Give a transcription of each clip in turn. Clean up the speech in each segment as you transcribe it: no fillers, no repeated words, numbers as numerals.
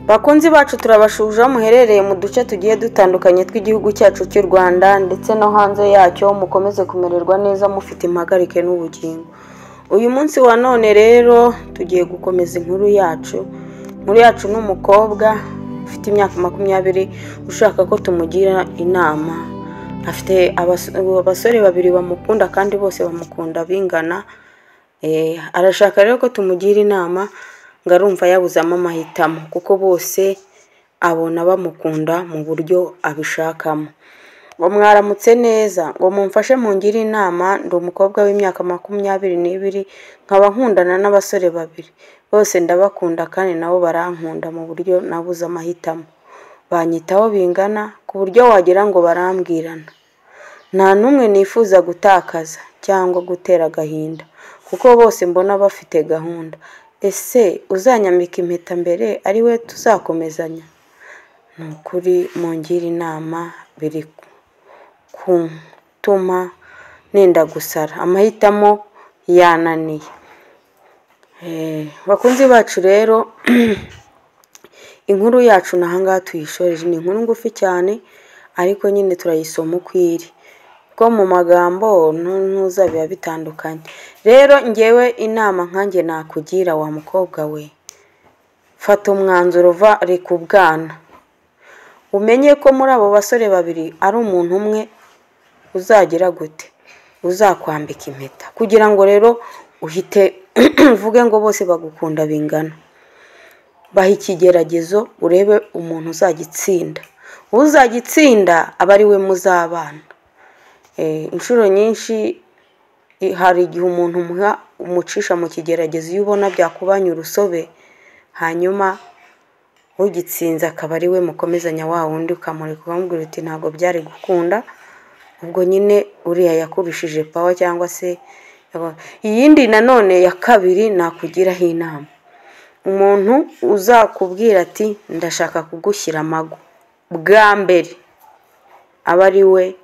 Bakunzi bacu turabashuje muherereye mu duce tugiye dutandukanye tw'igihugu cyacu cy'u Rwanda ndetse no hanze yacyo, mukomeze kumererwa neza mufite impagarike n'ubugingo. Uyu munsi wa none rero tugiye gukomeza inkuru yacu. Inkuru yacu n'umukobwa ufite imyaka 20 ushaka ko tumugira inama. Afite abasore babiri bamukunda kandi bose bamukunda bingana. Arashaka rero ko tumugira inama ngarumva yabuzamo amahitamo kuko bose abona bamukunda mu buryo abishakamo. Ngo mwaramutse neza, ngo mumfashe mungire inama. Ndi umukobwa w'imyaka 22 nkaba nkundana n'abasore babiri. Bose ndabakunda kandi nabo barankunda mu buryo nabuze amahitamo. Banyitaho bingana ku buryo wagira ngo barambwirana. Nta numwe nifuza gutakaza cyangwa gutera agahinda kuko bose mbona bafite gahunda. Ese uzanyambika impeta mbere ari we tuzakomezanya? Nukuri mungira inama, biri kutuma nenda gusara, amahitamo yananiye. Bakunzi bacu rero inkuru yacu nahangaha tuyishoreje. Ni inkuru ngufi cyane ariko nyine turayisoma ukwiri ko mu magambo ntuza biba bitandukanye. Rero ngewe inama nkanjye nakugira wa mukobwa we, fata umwanzuro uva rekubwana. Umenye ko muri abo basore babiri ari umuntu umwe uzagira gute, uzakwambika impeta, kugira ngo rero uhite uvuge ngo bose bagukunda bingana. Baha ikigeragezo urebe umuntu uzagitsinda. Uzagitsinda aba ari we muzabana. Inshuro nyinshi hari igihe umuntu umucisha mu kigeragezo iyo ubona byakubanya urusobe, hanyuma ugitsinze akaba ari we mukomezanya wa wundi ukamureka ukamubwira uti ntabwo byari gukunda. Ubwo nyine uriya yakurushije power cyangwa se iyindi nanone ya kabiri nakugiraho inama. Umuntu uzakubwira ati ndashaka kugushyira amago, bwa mbere aba ari we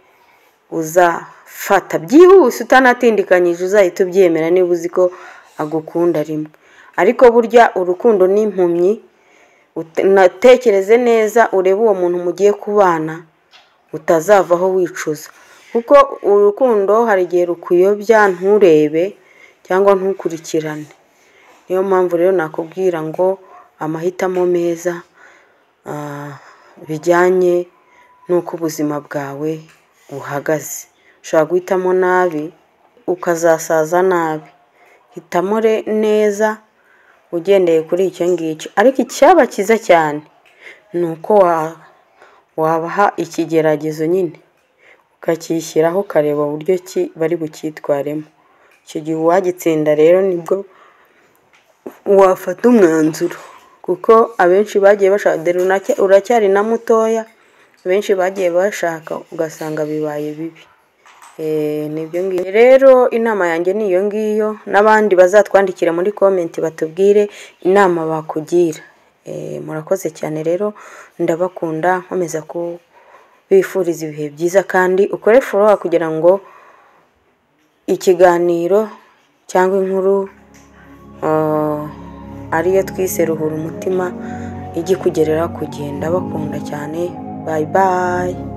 uzafata byihuse utanatindikanyije, uzahita ubyemera niba uzi ko agukunda rimwe. Ariko burya urukundo n'impumyi, unatekereze neza urebe uwo muntu mugiye kubana utazavaho wicuza, kuko urukundo hari igihe rukuyobya nturebe cyangwa ntukurikirane. Niyo mpamvu rero nakubwira ngo amahitamo meza bijyanye n'uko ubuzima bwawe buhagaze. Ushobora guhitamo nabi ukazasaza nabi. Hitamo neza ugendeye kuri icyo ngicyo. Ariko icyaba cyiza cyane ni uko wabaha ikigeragezo nyine ukakishyiraho ukareba uburyo ki bari bucyitwaremo. Icyo gihe uwagitsinda rero nibwo wafata umwanzuro, kuko abenshi bagiye bashaka, uracyari na mutoya, benshi bagiye bashaka ugasanga bibaye bibi. Nibyo ngiyo rero inama yanjye ni iyo ngiyo. N'abandi bazatwandikira muri comment batubwire inama bakugira. Murakoze cyane rero, ndabakunda, nkomeza ko bifuriza ibihe byiza kandi ukore follow kugira ngo ikiganiro cyangwa inkuru ariyo twise ruhura umutima ijye kugerera kugenda. Bakunda cyane. Bye bye.